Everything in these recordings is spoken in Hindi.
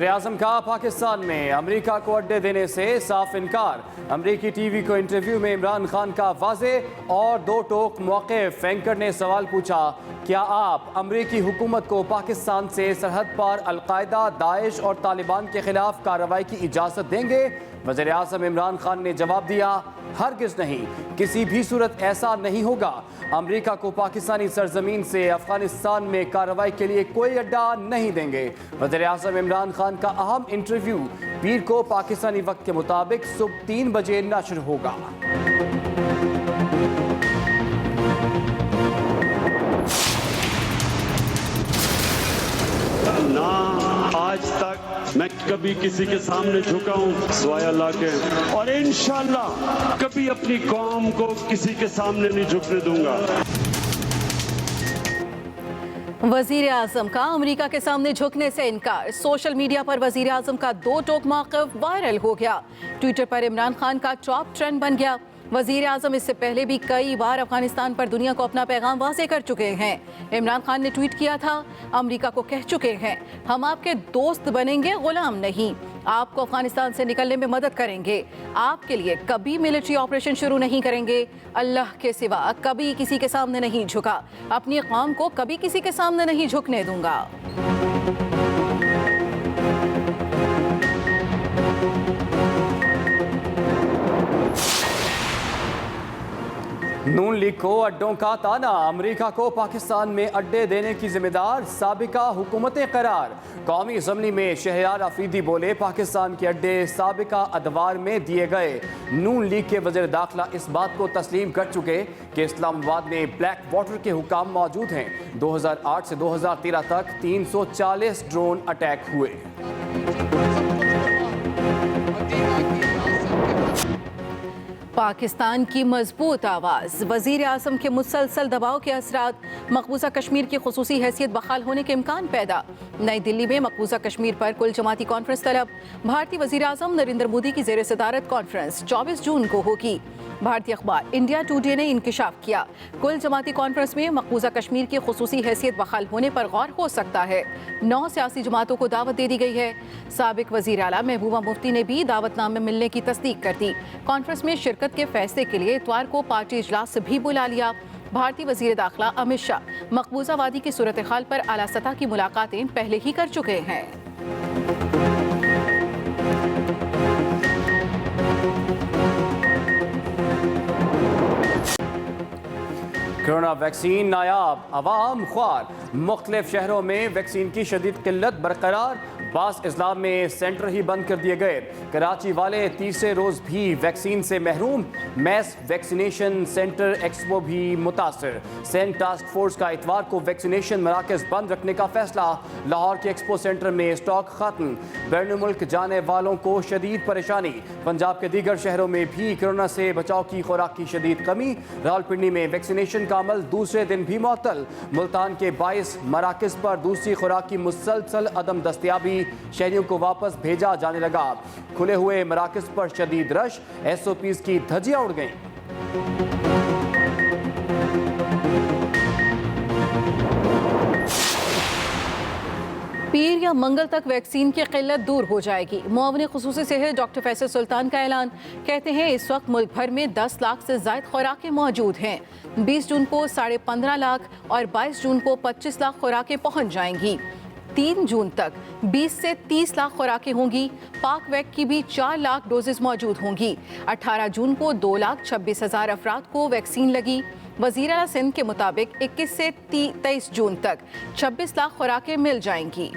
वज़ीर-ए-आज़म का पाकिस्तान में अमेरिका को अड्डे देने से साफ इनकार। अमेरिकी टीवी को इंटरव्यू में इमरान खान का वाज़े और दो टोक मौक़िफ़। एंकर ने सवाल पूछा, क्या आप अमेरिकी हुकूमत को पाकिस्तान से सरहद पर अलकायदा, दाइश और तालिबान के खिलाफ कार्रवाई की इजाज़त देंगे? वज़ीर-ए-आज़म इमरान खान ने जवाब दिया, हरगिज़ नहीं, किसी भी सूरत ऐसा नहीं होगा। अमेरिका को पाकिस्तानी सरजमीन से अफगानिस्तान में कार्रवाई के लिए कोई अड्डा नहीं देंगे। वज़ीर-ए-आज़म इमरान खान का अहम इंटरव्यू पीर को पाकिस्तानी वक्त के मुताबिक सुबह 3 बजे नश्र होगा। ना आज तक मैं कभी किसी के सामने झुका हूँ सिवाय अल्लाह के, और इंशाअल्लाह कभी अपनी कौम को किसी के सामने नहीं झुकने दूंगा। वज़ीर-ए-आज़म का अमेरिका के सामने झुकने से इनकार। सोशल मीडिया पर वज़ीर-ए-आज़म का दो टोक मौक़िफ़ वायरल हो गया। ट्विटर पर इमरान खान का टॉप ट्रेंड बन गया। वज़ीर-ए-आज़म इससे पहले भी कई बार अफगानिस्तान पर दुनिया को अपना पैगाम वाज़े कर चुके हैं। इमरान खान ने ट्वीट किया था, अमेरिका को कह चुके हैं, हम आपके दोस्त बनेंगे, गुलाम नहीं। आपको अफगानिस्तान से निकलने में मदद करेंगे। आपके लिए कभी मिलिट्री ऑपरेशन शुरू नहीं करेंगे। अल्लाह के सिवा कभी किसी के सामने नहीं झुका। अपनी कौम को कभी किसी के सामने नहीं झुकने दूंगा। नून लीग को अड्डों का ताना। अमेरिका को पाकिस्तान में अड्डे देने की जिम्मेदार साबिका हुकूमतें करार। कौमी असम्बली में शहरयार अफरीदी बोले, पाकिस्तान के अड्डे साबिका अदवार में दिए गए। नून लीग के वज़ीर दाखिला इस बात को तस्लीम कर चुके कि इस्लामाबाद में ब्लैक वाटर के हुकाम मौजूद हैं। 2008 से 2013 तक 340 ड्रोन अटैक हुए। पाकिस्तान की मजबूत आवाज़। वज़ीर-ए-आज़म के मुसलसल दबाव के असरात, मकबूजा कश्मीर की खुसूसी हैसियत बहाल होने के इम्कान पैदा। नई दिल्ली में मकबूजा कश्मीर पर कुल जमाती कॉन्फ्रेंस तलब। भारतीय वज़ीर-ए-आज़म नरेंद्र मोदी की ज़ेर सदारत कॉन्फ्रेंस 24 जून को होगी। भारतीय अखबार इंडिया टुडे ने इंकिशाफ किया, कुल जमाती कॉन्फ्रेंस में मकबूजा कश्मीर की खुसूसी हैसियत बहाल होने पर गौर हो सकता है। 9 सियासी जमातों को दावत दे दी गई है। साबिक वज़ीर आला महबूबा मुफ्ती ने भी दावतनामे मिलने की तस्दीक कर दी। कॉन्फ्रेंस में शिरकत के फैसले के लिए इतवार को पार्टी इजलास भी बुला लिया। भारतीय वज़ीर दाखिला अमित शाह मकबूजा वादी की सूरत हाल पर आला सतह की मुलाकातें पहले ही कर चुके हैं। कोरोना वैक्सीन नायाब, अवाम ख्वार। मुख्तलिफ शहरों में वैक्सीन की शदीद किल्लत बरकरार। बास इस्लाम में सेंटर ही बंद कर दिए गए। कराची वाले तीसरे रोज़ भी वैक्सीन से महरूम। मैस वैक्सीनेशन सेंटर एक्सपो भी मुतासर। सेंट टास्क फोर्स का इतवार को वैक्सीनेशन मराकज़ बंद रखने का फैसला। लाहौर के एक्सपो सेंटर में स्टॉक खत्म। बैरून मुल्क जाने वालों को शदीद परेशानी। पंजाब के दीगर शहरों में भी कोरोना से बचाव की खुराक की शदीद कमी। रावलपिंडी में वैक्सीनेशन का अमल दूसरे दिन भी मुअत्तल। मुल्तान के 22 मराकज़ पर दूसरी खुराक की मुसलसल अदम दस्तयाबी। शहरियों को वापस भेजा जाने लगा। खुले हुए मराकज़ पर शदीद रश। SOPs की धज्जियां उड़ गईं। पीर या मंगल तक वैक्सीन की किल्लत दूर हो जाएगी। मुआविन खुसूसी सेहत डॉक्टर फैसल सुल्तान का ऐलान। कहते हैं इस वक्त मुल्क भर में 10 लाख से ज़ायद खुराकें मौजूद हैं। 20 जून को 15.5 लाख और 22 जून को 25 लाख खुराकें पहुंच जाएंगी। 3 जून तक 20 से 30 लाख खुराकें होंगी। पाक वैक की भी 4 लाख डोजेस मौजूद होंगी। 18 जून को 2,26,000 अफराद को वैक्सीन लगी। वज़ीर आला सिंध के मुताबिक 21 से 23 जून तक 26 लाख खुराकें मिल जाएंगी।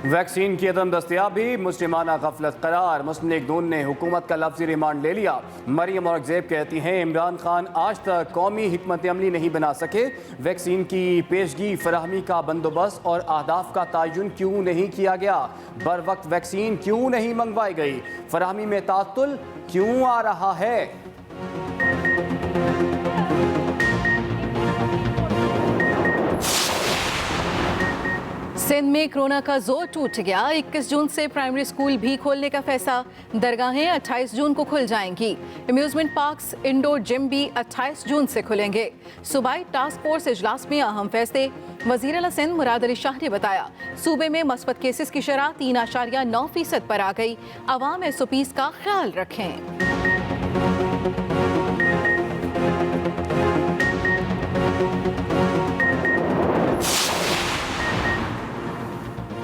वैक्सीन की अदम दस्तयाबी मुस्लिमाना गफलत करार। मुस्लिम लीग नून ने हुकूमत का लफ्ज़ी रिमांड ले लिया। मरियम औरंगज़ेब कहती हैं, इमरान खान आज तक कौमी हिकमत अमली नहीं बना सके। वैक्सीन की पेशगी, फराहमी का बंदोबस्त और अहदाफ का तयन क्यों नहीं किया गया? बर वक्त वैक्सीन क्यों नहीं मंगवाई गई? फराहमी में तातुल क्यों आ रहा है? सिंध में कोरोना का जोर टूट गया। 21 जून से प्राइमरी स्कूल भी खोलने का फैसला। दरगाहें 28 जून को खुल जाएंगी। अम्यूजमेंट पार्क्स, इंडोर जिम भी 28 जून से खुलेंगे। सूबाई टास्क फोर्स इजलास में अहम फैसले। वजीर आला सिंध मुराद अली शाह ने बताया, सूबे में मस्बत केसेस की शरह 3.9% पर आ गई। आवाम SOPs का ख्याल रखें।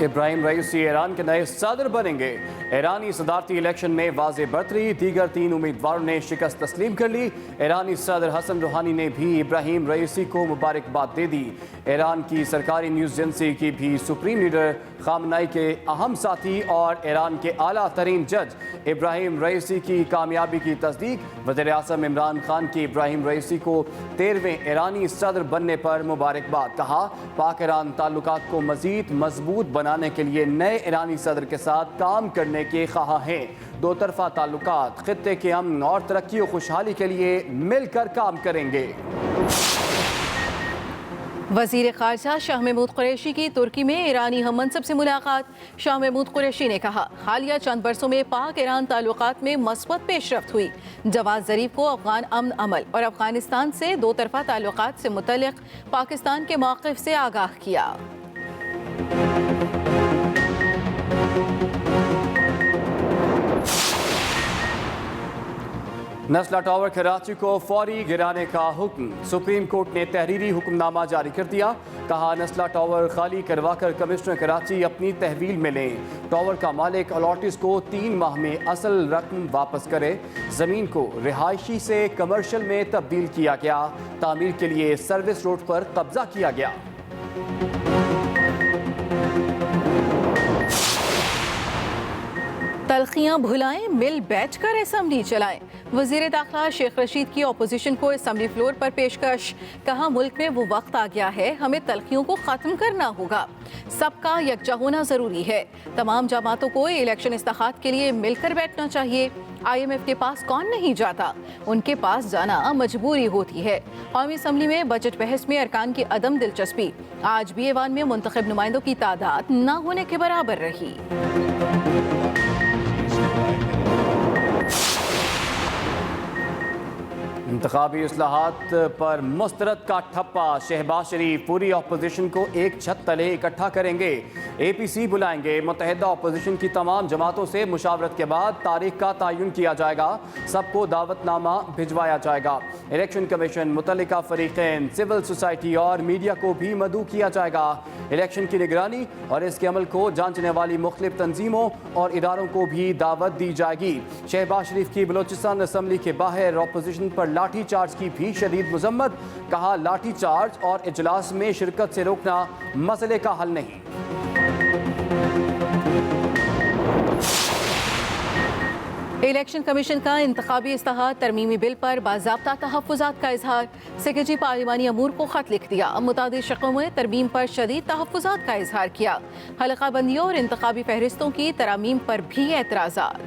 इब्राहिम रईसी ईरान के नए सदर बनेंगे। ईरानी सदारती इलेक्शन में वाज़े बरतरी, दीगर 3 उम्मीदवारों ने शिकस्त तस्लीम कर ली। ईरानी सदर हसन रूहानी ने भी इब्राहिम रईसी को मुबारकबाद दे दी। ईरान की सरकारी न्यूज़ एजेंसी की भी सुप्रीम लीडर खामनाई के अहम साथी और ईरान के आला तरीन जज इब्राहिम रईसी की कामयाबी की तस्दीक। वज़ीर आज़म इमरान खान की इब्राहिम रईसी को 13वें ईरानी सदर बनने पर मुबारकबाद। कहा, पाक ईरान ताल्लुकात को मज़ीद मजबूत बनाने के लिए नए ईरानी सदर के साथ काम करने के ख्वाह हैं। दो तरफा ताल्लुकात खित्ते के अमन और तरक्की और खुशहाली के लिए मिलकर काम करेंगे। वज़ीर ख़ारजा शाह महमूद कुरैशी की तुर्की में ईरानी हम मनसब से मुलाकात। शाह महमूद कुरैशी ने कहा, हालिया चंद बरसों में पाक ईरान ताल्लुकात में मस्बत पेशरफ्त हुई। जवाद ज़रीफ को अफ़गान अमन अमल और अफ़गानिस्तान से दो तरफा ताल्लुकात से मुतल्लिक़ पाकिस्तान के मौक़िफ़ से आगाह किया। नस्ला टावर कराची को फौरी गिराने का हुक्म। सुप्रीम कोर्ट ने तहरीरी हुक्मनामा जारी कर दिया। कहा, नस्ला टावर खाली करवाकर कमिश्नर कराची अपनी तहवील में लें। टावर का मालिक अलॉटिस को 3 माह में असल रकम वापस करे। ज़मीन को रिहायशी से कमर्शियल में तब्दील किया गया। तामीर के लिए सर्विस रोड पर कब्जा किया गया। तलखियां भुलाएं, मिल बैठकर असेंबली चलाएं। वजीर दाखिला शेख रशीद की अपोजिशन को असेंबली फ्लोर पर पेशकश। कहा, मुल्क में वो वक्त आ गया है, हमें तलखियों को खत्म करना होगा। सबका यकजा होना जरूरी है। तमाम जमातों को इलेक्शन इस्तेहात के लिए मिलकर बैठना चाहिए। IMF के पास कौन नहीं जाता, उनके पास जाना मजबूरी होती है। कौमी असम्बली में बजट बहस में अरकान की अदम दिलचस्पी। आज भी ऐवान में मुंतखब नुमाइंदों की तादाद न होने के बराबर रही। इंतखाबी इस्लाहात पर मुस्तरद का ठप्पा। शहबाज शरीफ पूरी अपोजिशन को एक छत तले इकट्ठा करेंगे। APC बुलाएंगे। मुत्तहिदा अपोजिशन की तमाम जमातों से मुशावरत के बाद तारीख का तयन किया जाएगा। सबको दावतनामा भिजवाया जाएगा। इलेक्शन कमीशन, मुतल्लिका फरीकैन, सिविल सोसाइटी और मीडिया को भी मदऊ किया जाएगा। इलेक्शन की निगरानी और इसके अमल को जांचने वाली मुख्तलिफ तंजीमों और इदारों को भी दावत दी जाएगी। शहबाज शरीफ की बलोचिस्तान असम्बली के बाहर अपोजिशन पर लाठी चार्ज की भी शदीद मजम्मत। कहा, लाठी चार्ज और इजलास में शिरकत से रोकना मसले का हल नहीं। इलेक्शन कमीशन का इंतखाबी इस्तेहात तरमीमी बिल पर बाज़ाब्ता तहफ़्फ़ुज़ात का इजहार। सेक्रेटरी पार्लिमानी अमूर को खत लिख दिया। मुतादिद शक्लों में तरमीम पर शदीद तहफ़्फ़ुज़ात का इजहार किया। हलका बंदियों और इंतखाबी फहरिस्तों की तरामीम पर भी एतराज़ात।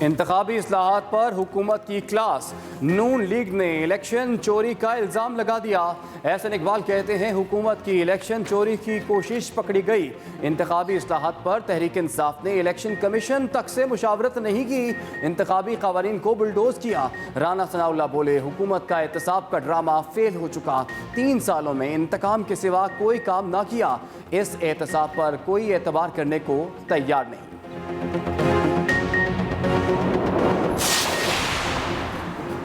इंतखाबी इस्लाहात पर हुकूमत की क्लास। नून लीग ने इलेक्शन चोरी का इल्ज़ाम लगा दिया। एहसन इकबाल कहते हैं, हुकूमत की इलेक्शन चोरी की कोशिश पकड़ी गई। इंतखाबी इस्लाहात पर तहरीक इंसाफ ने इलेक्शन कमीशन तक से मुशावरत नहीं की। इंतखाबी क़वानीन को बुलडोज किया। राना सनाउल्लाह बोले, हुकूमत का एहतसाब का ड्रामा फेल हो चुका। 3 सालों में इंतकाम के सिवा कोई काम ना किया। इस एहतसाब पर कोई एतबार करने को तैयार नहीं।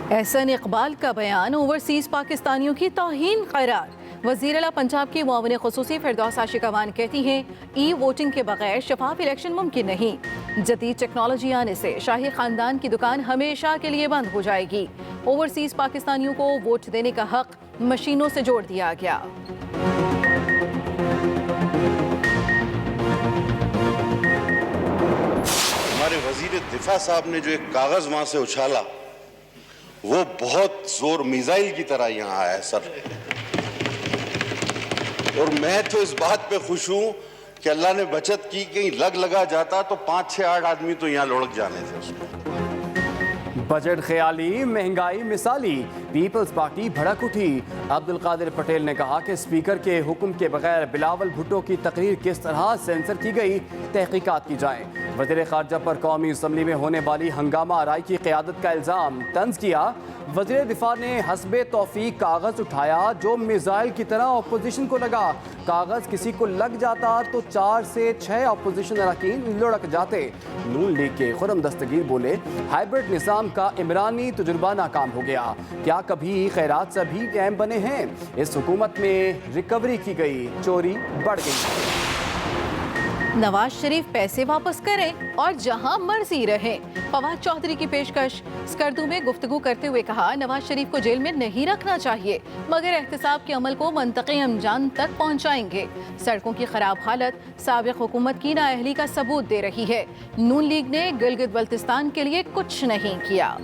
एहसन इकबाल का बयान ओवरसीज पाकिस्तानियों की तौहीन करार। वज़ीर आला पंजाब की मुआविन ख़ुसूसी फिरदौस आशिक अवान कहती हैं, वोटिंग के बगैर शफाफ इलेक्शन मुमकिन नहीं। जदीद टेक्नोलॉजी आने से शाही ख़ानदान की दुकान हमेशा के लिए बंद हो जाएगी। ओवरसीज पाकिस्तानियों को वोट देने का हक मशीनों से जोड़ दिया गया। हमारे वजीर दिफा साहब ने जो एक कागज वहां से उछाला, वो बहुत जोर मिसाइल की तरह यहां आया है सर। और मैं तो इस बात पे खुश हूं कि अल्लाह ने बचत की। कहीं लगा जाता तो 5, 6, 8 आदमी तो यहां लुढ़क जाने थे उसमें। बजट ख्याली, महंगाई मिसाली, पीपल्स पार्टी भड़क उठी। अब्दुल कादिर पटेल ने कहा कि स्पीकर के हुक्म के बगैर बिलावल भुट्टो की तकरीर किस तरह सेंसर की गई, तहकीकात की जाए। वज़ीर ख़ारजा पर कौमी असम्बली में होने वाली हंगामा आराई की क़यादत का इल्ज़ाम तंज़ किया। वज़ीर दिफा ने हस्बे तौफीक कागज़ उठाया जो मिसाइल की तरह अपोजिशन को लगा। कागज़ किसी को लग जाता तो 4 से 6 अपोजिशन अरकान लुढ़क जाते। नून लीग के खुर्रम दस्तगीर बोले, हाइब्रिड निज़ाम का इमरानी तजुर्बा नाकाम हो गया। क्या कभी खैरात से भी कैम बने हैं? इस हुकूमत में रिकवरी की गई, चोरी बढ़ गई। नवाज शरीफ पैसे वापस करें और जहां मर्जी रहें। फवाद चौधरी की पेशकश। स्कर्दू में गुफ्तगू करते हुए कहा, नवाज शरीफ को जेल में नहीं रखना चाहिए मगर एहतसाब के अमल को मंतक़ी अंजाम तक पहुंचाएंगे। सड़कों की खराब हालत साबिक़ हुकूमत की नाअहली का सबूत दे रही है। नून लीग ने गिलगित बल्तिस्तान के लिए कुछ नहीं किया।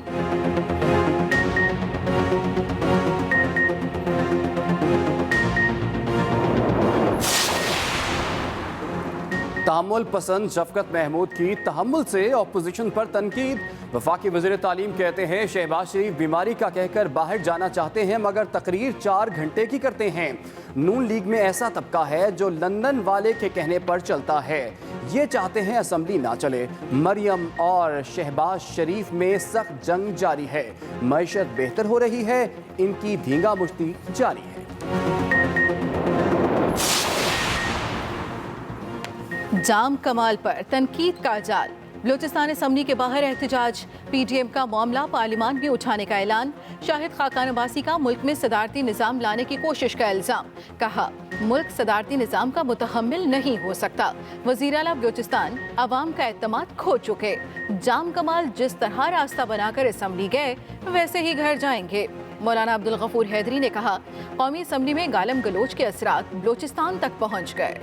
तहम्मुल पसंद शफकत महमूद की तहम्मुल से अपोजिशन पर तनकीद। वफाकी वज़ीर तालीम कहते हैं, शहबाज शरीफ बीमारी का कहकर बाहर जाना चाहते हैं मगर तकरीर 4 घंटे की करते हैं। नून लीग में ऐसा तबका है जो लंदन वाले के कहने पर चलता है। ये चाहते हैं असम्बली ना चले। मरियम और शहबाज शरीफ में सख्त जंग जारी है। मईशत बेहतर हो रही है, इनकी धींगा मुश्ती जारी है। जाम कमाल पर तनकीद का जाल। बलूचिस्तान असम्बली के बाहर एहतजाज। पीडीएम का मामला पार्लियामान में उठाने का ऐलान। शाहिद खाकान अब्बासी का मुल्क में सदारती निज़ाम लाने की कोशिश का इल्ज़ाम। कहा, मुल्क सदारती निज़ाम का मुतहम्मिल नहीं हो सकता। वज़ीर आला बलूचिस्तान अवाम का एतमाद खो चुके। जाम कमाल जिस तरह रास्ता बनाकर असम्बली गए वैसे ही घर जाएंगे। मौलाना अब्दुल गफूर हैदरी ने कहा, कौमी असम्बली में गालम गलोच के असरात बलूचिस्तान तक पहुँच गए।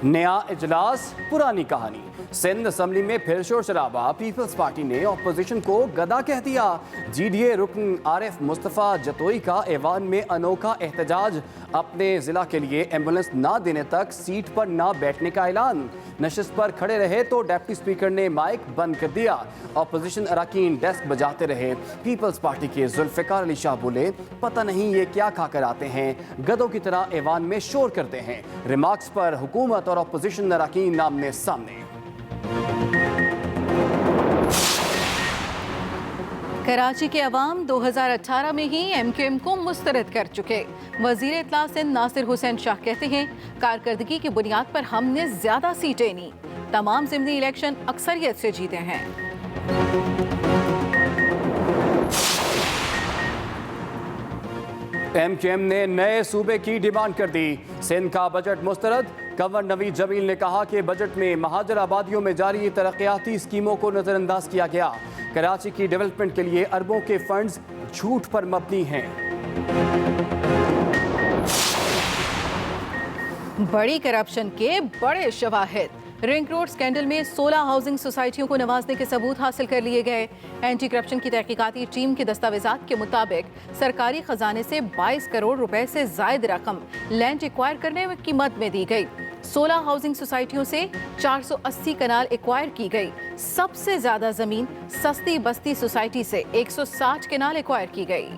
नया इजलास, पुरानी कहानी। सिंध असम्बली में फिर शोर शराबा। पीपल्स पार्टी ने अपोजिशन को गदा कह दिया। जीडीए रुकन आरिफ मुस्तफ़ा जतोई का ऐवान में अनोखा एहतजाज। अपने ज़िला के लिए एम्बुलेंस ना देने तक सीट पर ना बैठने का ऐलान। नशिस्त पर खड़े रहे तो डिप्टी स्पीकर ने माइक बंद कर दिया। अपोजिशन अरकान डेस्क बजाते रहे। पीपल्स पार्टी के जुल्फ़िकार अली शाह बोले, पता नहीं ये क्या खाकर आते हैं, गधों की तरह ऐवान में शोर करते हैं। रिमार्क्स पर हुकूमत और अपोजिशन अरकान आमने सामने। कराची के अवाम 2018 में ही MQM को मुस्तरद कर चुके। वजीर इत्तला सिंध नासिर हुसैन शाह कहते हैं, कारकर्दगी की बुनियाद पर हमने ज्यादा सीटें ली। तमाम ज़िमनी इलेक्शन अक्सरियत से जीते हैं। MQM ने नए सूबे की डिमांड कर दी। सिंध का बजट मुस्तरद। गवर्नर नवीद जमील ने कहा कि बजट में महाजर आबादियों में जारी तरक्याती स्कीमों को नजरअंदाज किया गया। कराची की डेवलपमेंट के लिए अरबों के फंड्स झूठ पर मबनी हैं। बड़ी करप्शन के बड़े शवाहिद। रिंग रोड स्कैंडल में 16 हाउसिंग सोसाइटियों को नवाजने के सबूत हासिल कर लिए गए। एंटी करप्शन की तहकीकाती टीम के दस्तावेजात के मुताबिक सरकारी खजाने से 22 करोड़ रुपए से जायद रकम लैंड एक्वायर करने की मद में दी गई। 16 हाउसिंग सोसाइटियों से 480 कनाल एक्वायर की गई। सबसे ज्यादा जमीन सस्ती बस्ती सोसाइटी से 160 कनाल एक्वायर की गई।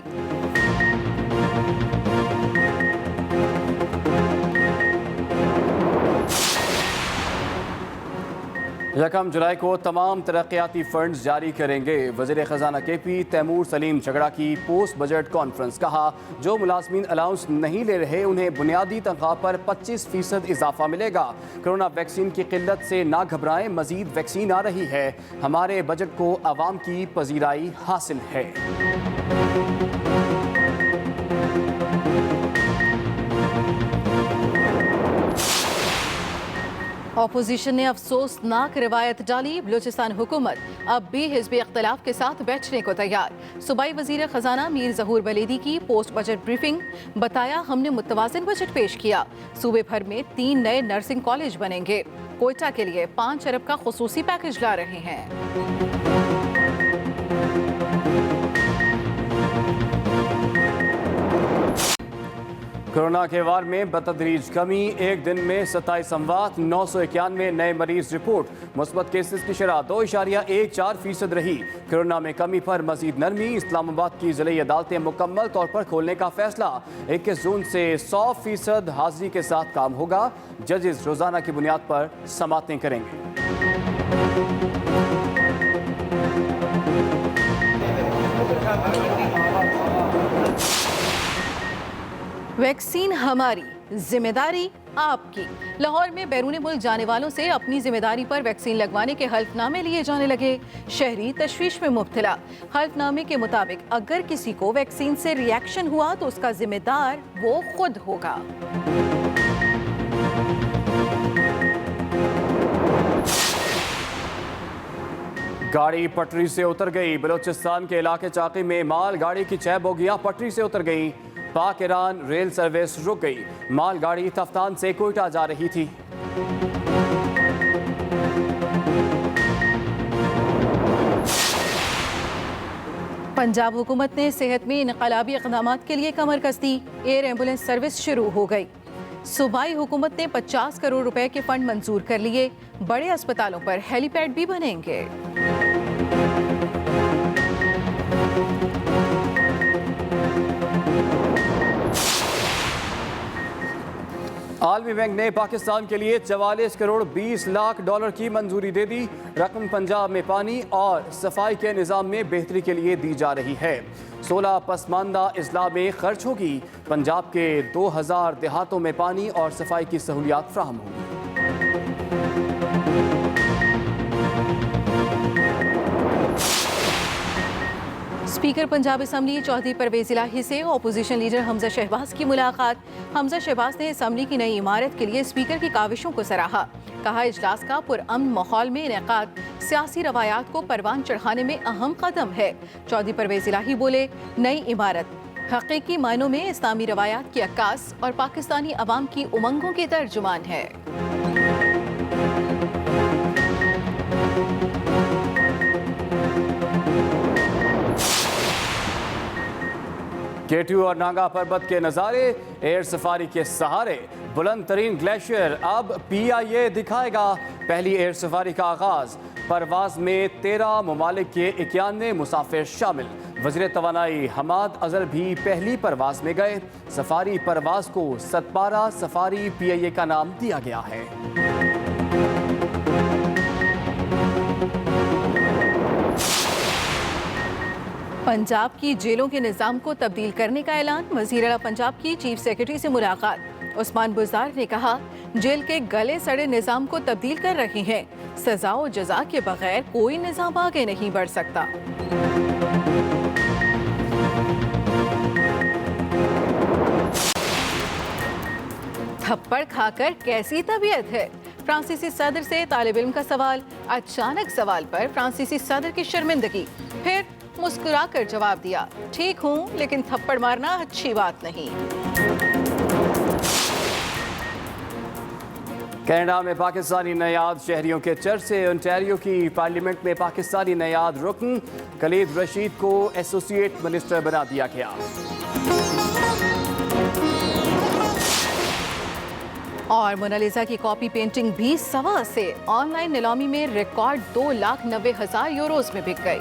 यकम जुलाई को तमाम तरक्याती फंड्स जारी करेंगे। वज़ीर ख़जाना KP तैमूर सलीम झगड़ा की पोस्ट बजट कॉन्फ्रेंस। कहा, जो मुलाजमीन अलाउंस नहीं ले रहे उन्हें बुनियादी तनख्वाह पर 25% इजाफा मिलेगा। कोरोना वैक्सीन की किल्लत से ना घबराएं, मजीद वैक्सीन आ रही है। हमारे बजट को आवाम की पजीराई हासिल है। अपोजिशन ने अफसोसनाक रिवायत डाली। बलूचिस्तान हुकूमत अब भी हिज़्ब इख्तिलाफ के साथ बैठने को तैयार। सूबाई वज़ीर ख़जाना मीर ज़हूर बलेदी की पोस्ट बजट ब्रीफिंग। बताया, हमने मुतवाज़िन बजट पेश किया। सूबे भर में 3 नए नर्सिंग कॉलेज बनेंगे। कोयटा के लिए 5 अरब का खुसूसी पैकेज ला रहे हैं। कोरोना के वार में बतदरीज कमी, एक दिन में 27 अमवात, 991 नए मरीज रिपोर्ट। मुस्बत केसेस की शरह 2.14% रही। कोरोना में कमी पर मजीद नरमी, इस्लामाबाद की जिले अदालतें मुकम्मल तौर पर खोलने का फैसला। 21 जून से 100% हाजिरी के साथ काम होगा। जजेस रोजाना की बुनियाद पर समातें करेंगे। वैक्सीन हमारी, जिम्मेदारी आपकी। लाहौर में बैरून मुल्क जाने वालों से अपनी जिम्मेदारी पर वैक्सीन लगवाने के हल्फनामे लिए जाने लगे। शहरी तशवीश में मुब्तला। हल्फनामे के मुताबिक अगर किसी को वैक्सीन से रिएक्शन हुआ तो उसका जिम्मेदार वो खुद होगा। गाड़ी पटरी से उतर गई। बलूचिस्तान के इलाके चाकी में माल गाड़ी की 6 बोगियां पटरी से उतर गई। पाक ईरान रेल सर्विस रुक गई। माल गाड़ी तफ्तान से कोयटा जा रही थी। पंजाब हुकूमत ने सेहत में इनकलाबी इक़दामात के लिए कमर कस दी। एयर एम्बुलेंस सर्विस शुरू हो गई। सूबाई हुकूमत ने 50 करोड़ रुपए के फंड मंजूर कर लिए। बड़े अस्पतालों पर हेलीपैड भी बनेंगे। आलमी बैंक ने पाकिस्तान के लिए 44 करोड़ 20 लाख डॉलर की मंजूरी दे दी। रकम पंजाब में पानी और सफाई के निज़ाम में बेहतरी के लिए दी जा रही है। 16 पसमानदा अजला में खर्च होगी। पंजाब के 2000 देहातों में पानी और सफाई की सहूलियात फ्राहम होंगी। स्पीकर पंजाब असम्बली चौधरी परवेज इलाही से अपोजिशन लीडर हमजा शहबाज की मुलाकात। हमजा शहबाज ने असम्बली की नई इमारत के लिए स्पीकर की काविशों को सराहा। कहा इजलास का पुरअमन माहौल में इनेकाद सियासी रवायात को परवान चढ़ाने में अहम कदम है। चौधरी परवेज इलाही बोले, नई इमारत हकीकी मायनों में इस्लामी रवायात की अक्कास और पाकिस्तानी अवाम की उमंगों के तर्जुमान है। केटू और नागा पर्वत के नज़ारे, एयर सफारी के सहारे बुलंद तरीन ग्लेशियर अब PIA दिखाएगा। पहली एयर सफारी का आगाज। परवाज में 13 ममालिक के 91 मुसाफिर शामिल। वज़ीर तवानाई हमाद अजहर भी पहली परवाज में गए। सफारी परवाज को सतपारा सफारी PIA का नाम दिया गया है। पंजाब की जेलों के निज़ाम को तब्दील करने का ऐलान। वज़ीर आला पंजाब की चीफ सेक्रेटरी से मुलाकात। उस्मान बुज़दार ने कहा, जेल के गले सड़े निज़ाम को तब्दील कर रहे हैं। सजा और जजा के बगैर कोई निज़ाम आगे नहीं बढ़ सकता। थप्पड़ खाकर कैसी तबीयत है? फ्रांसीसी सदर से तालिब इल्म का सवाल। अचानक सवाल पर फ्रांसीसी सदर की शर्मिंदगी। फिर मुस्कुराकर जवाब दिया, ठीक हूं लेकिन थप्पड़ मारना अच्छी बात नहीं। कनाडा में पाकिस्तानी नयाद शहरियों के चर्चे। ओंटारियो की पार्लियामेंट में पाकिस्तानी नयाद रुकन खलीद रशीद को एसोसिएट मिनिस्टर बना दिया गया। और मोनालिसा की कॉपी पेंटिंग भी सवा से ऑनलाइन नीलामी में रिकॉर्ड 2,90,000 यूरोज में बिक गई।